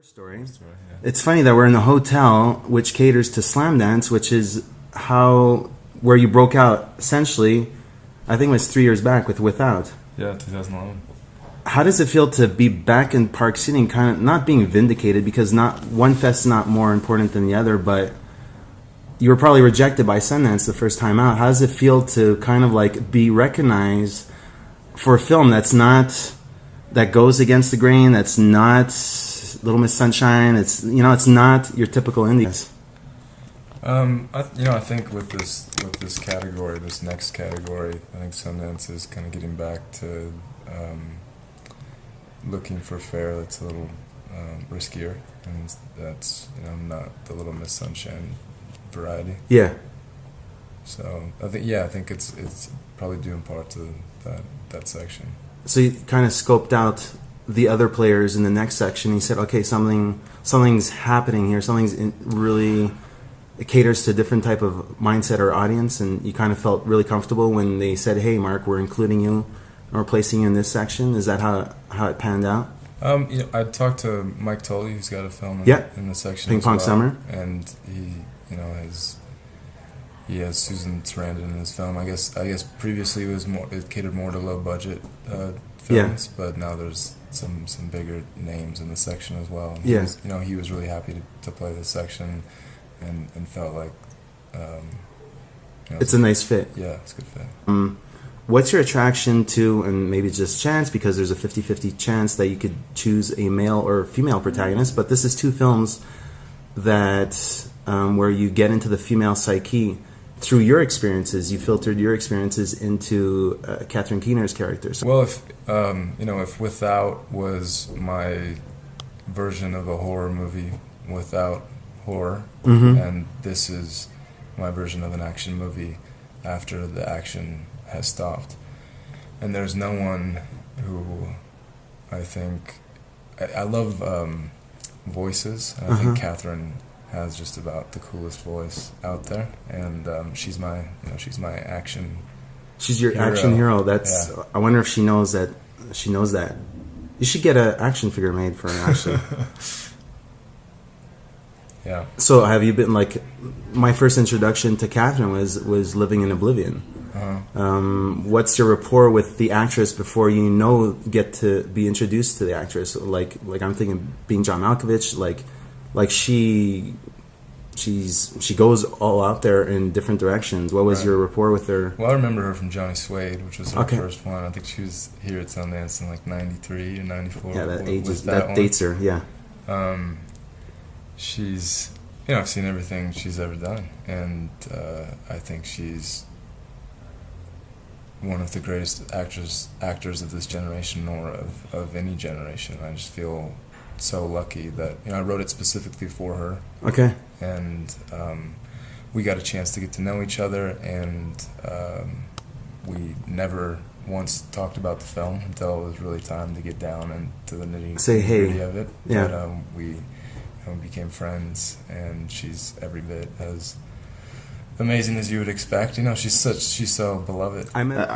Story. Yeah. It's funny that we're in the hotel, which caters to slam dance, which is where you broke out essentially. I think it was 3 years back with Without. Yeah, 2011. How does it feel to be back in Park City and kind of not being vindicated, because not one fest's not more important than the other, but you were probably rejected by Sundance the first time out. How does it feel to kind of like be recognized for a film that goes against the grain, that's not Little Miss Sunshine, it's not your typical indie? I think with this category, this next category, I think Sundance is kind of getting back to looking for fare that's a little riskier, and that's not the Little Miss Sunshine variety. Yeah. So I think it's probably due in part to that section. So you kind of scoped out the other players in the next section. He said, okay, something's happening here. It caters to a different type of mindset or audience, and you kind of felt really comfortable when they said, hey, Mark, we're including you or placing you in this section. Is that how it panned out? I talked to Mike Tully, who's got a film in the section Ping as Pong well, Summer, and he has Susan Sarandon in his film. I guess previously it catered more to low budget films, but now there's some bigger names in the section as well. And he was really happy to play this section, and felt like it's a nice fit. Yeah, it's a good fit. What's your attraction to, and maybe just chance, because there's a 50-50 chance that you could choose a male or female protagonist, but this is two films that where you get into the female psyche through your experiences. You filtered your experiences into Catherine Keener's character. So, well, if Without was my version of a horror movie without horror, and this is my version of an action movie after the action has stopped, and there's no one who I think I love voices, and I think Catherine has just about the coolest voice out there, and she's my action. She's your hero. Action hero. I wonder if she knows that. You should get an action figure made for her, actually. Yeah. So have you been, like, my first introduction to Catherine was Living in Oblivion. What's your rapport with the actress before you get to be introduced to the actress? Like I'm thinking, being John Malkovich, like she goes all out there in different directions. What was your rapport with her? Well, I remember her from Johnny Suede, which was her first one. I think she was here at Sundance in like 93 or 94. Yeah, that dates her, yeah. She's, I've seen everything she's ever done, and I think she's one of the greatest actors of this generation, or of any generation. I just feel so lucky that I wrote it specifically for her. Okay. And we got a chance to get to know each other, and we never once talked about the film until it was really time to get down into the nitty-gritty of it. Yeah. But we became friends, and she's every bit as amazing as you would expect. She's so beloved.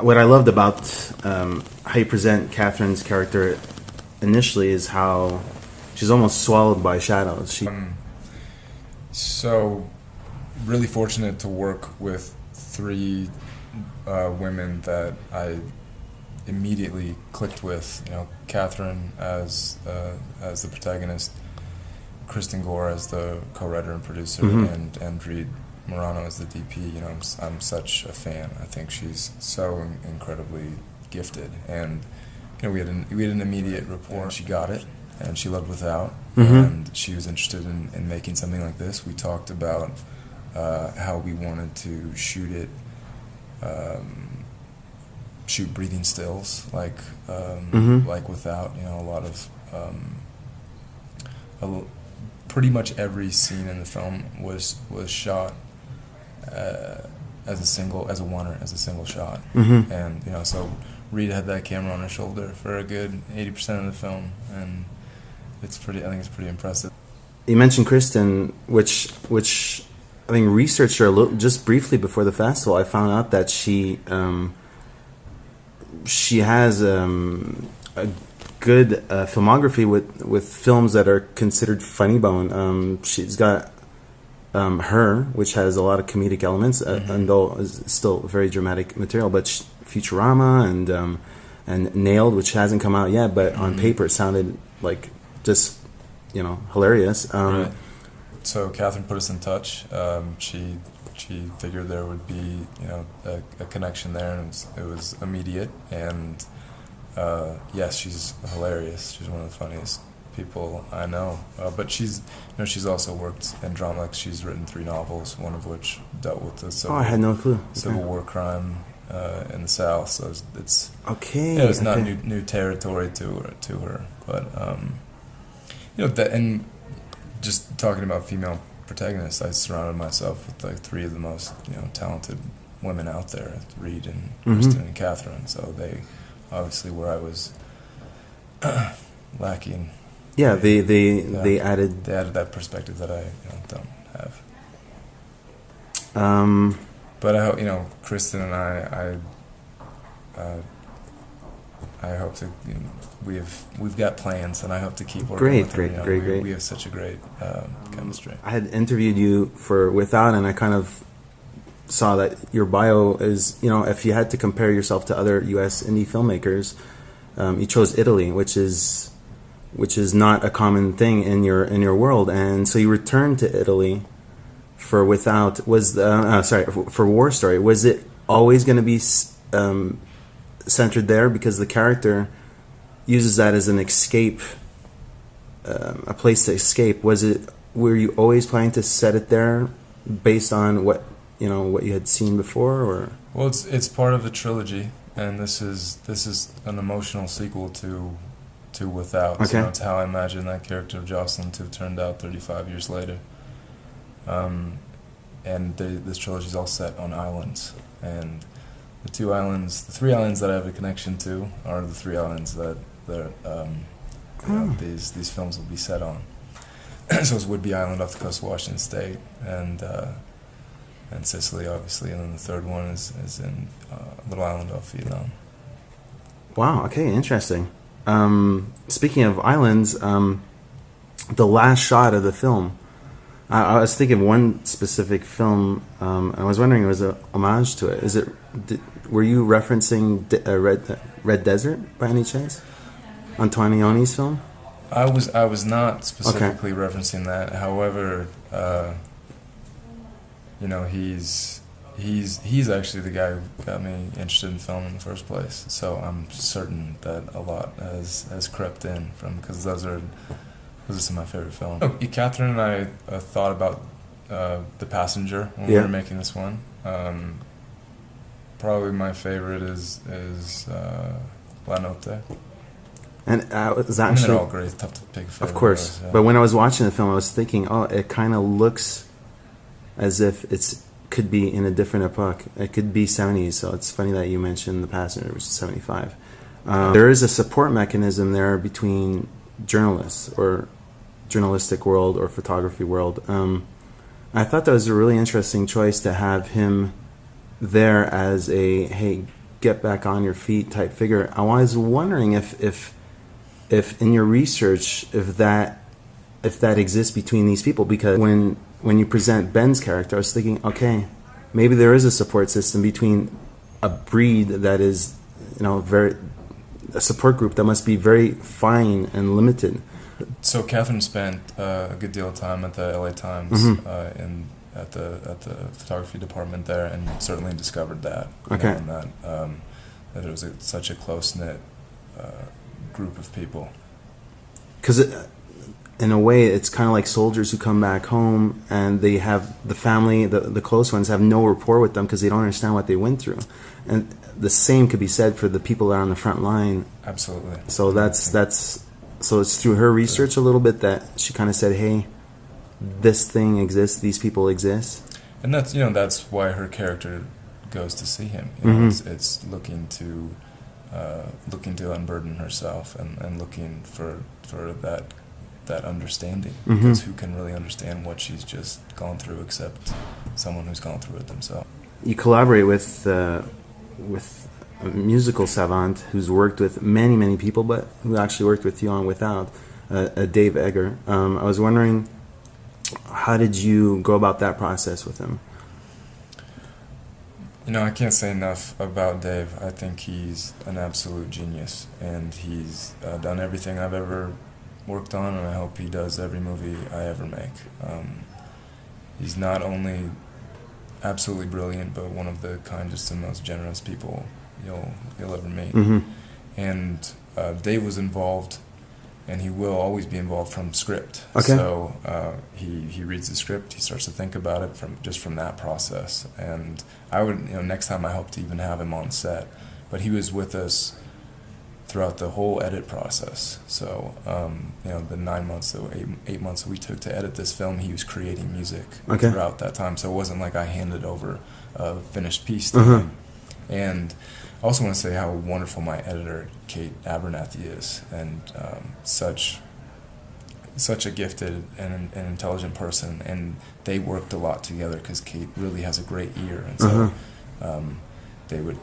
What I loved about how you present Catherine's character initially is how she's almost swallowed by shadows. So really fortunate to work with three women that I immediately clicked with. Catherine as the protagonist, Kristin Gore as the co-writer and producer, and Morano as the DP. I'm such a fan. I think she's so incredibly gifted, and we had an immediate rapport. And she got it, and she loved Without, and she was interested in making something like this. We talked about how we wanted to shoot it, shoot breathing stills like Without. A lot of pretty much every scene in the film was shot as a single shot, and so Reed had that camera on her shoulder for a good 80% of the film, and I think it's pretty impressive. You mentioned Kristin, which I think researched her just briefly before the festival. I found out that she has good filmography with films that are considered funny bone. She's got Her, which has a lot of comedic elements, and though is still very dramatic material. But Futurama and Nailed, which hasn't come out yet, but on paper it sounded like just hilarious. Right. So Catherine put us in touch. She figured there would be a connection there, and it was immediate. And yes, she's hilarious. She's one of the funniest people I know. But she's also worked in drama. Like, she's written 3 novels, one of which dealt with the I had no clue. Civil War crime in the South. So it's okay. Yeah, it's not new territory to her. But that, and just talking about female protagonists, I surrounded myself with like 3 of the most talented women out there: Reed and Kristin and Catherine. So they obviously, where I was lacking. Yeah, they added that perspective that I don't have. But I hope Kristin and I hope to. We've got plans, and I hope to keep working with her. Great. We have such a great chemistry. I had interviewed you for Without, and I kind of saw that your bio is, if you had to compare yourself to other U.S. indie filmmakers, you chose Italy, which is not a common thing in your world, and so you returned to Italy for Without. For War Story. Was it always going to be centered there because the character uses that as an escape, a place to escape? Were you always planning to set it there based on what you had seen before, or? Well, it's part of the trilogy, and this is an emotional sequel to Without. Okay. So it's how I imagine that character of Jocelyn to have turned out 35 years later. And this trilogy is all set on islands, and the 3 islands that I have a connection to are the 3 islands that these films will be set on. So it's Whidbey Island off the coast of Washington State, and Sicily, obviously, and then the 3rd one is in a little island off Vietnam. Wow. Okay. Interesting. Speaking of islands, the last shot of the film, I was thinking of one specific film. I was wondering, it was a homage to it. Were you referencing Red Desert by any chance? Antonioni's film? I was not specifically referencing that. However, he's actually the guy who got me interested in film in the first place. So I'm certain that a lot has crept in because those are some of my favorite films. Catherine and I thought about The Passenger when we were making this one. Probably my favorite is La Notte. And it was actually, they're all great. It's tough to pick a favorite. Of course, but when I was watching the film, I was thinking, it kind of looks as if could be in a different epoch. It could be 70s. So it's funny that you mentioned The Passenger, which is 75. There is a support mechanism there between journalists or journalistic world or photography world. I thought that was a really interesting choice to have him there as a hey, get back on your feet type figure. I was wondering if in your research if that exists between these people, because when you present Ben's character, I was thinking, okay, maybe there is a support system between a breed that is a support group that must be very fine and limited. So Catherine spent a good deal of time at the LA Times at the photography department there, and certainly discovered that. Okay. And that it was such a close-knit group of people. Because in a way, it's kind of like soldiers who come back home and they have the family, the close ones, have no rapport with them because they don't understand what they went through. And the same could be said for the people that are on the front line. Absolutely. So so it's through her research a little bit that she kind of said, hey, this thing exists, these people exist. And that's why her character goes to see him. It's looking to unburden herself and looking for that understanding, because who can really understand what she's just gone through except someone who's gone through it themselves. You collaborate with a musical savant who's worked with many, many people, but who actually worked with you on Without, Dave Egger. I was wondering, how did you go about that process with him? You know, I can't say enough about Dave. I think he's an absolute genius, and he's done everything I've ever worked on, and I hope he does every movie I ever make. He's not only absolutely brilliant, but one of the kindest and most generous people you'll ever meet. Mm-hmm. And Dave was involved, and he will always be involved from script. Okay. So he reads the script, he starts to think about it from that process. And I would, next time I hope to even have him on set. But he was with us throughout the whole edit process. So, the 9 months, so 8 months we took to edit this film, he was creating music throughout that time. So it wasn't like I handed over a finished piece to him. And I also want to say how wonderful my editor, Kate Abernathy, is, and such a gifted and intelligent person. And they worked a lot together because Kate really has a great ear, and so they were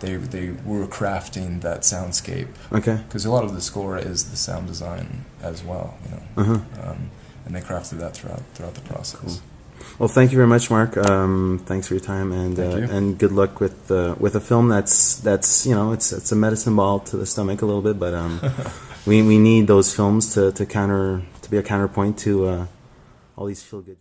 crafting that soundscape. Okay. Because a lot of the score is the sound design as well, and they crafted that throughout the process. Cool. Well, thank you very much, Mark. Thanks for your time, and good luck with a film that's it's a medicine ball to the stomach a little bit, but we need those films to be a counterpoint to all these feel good.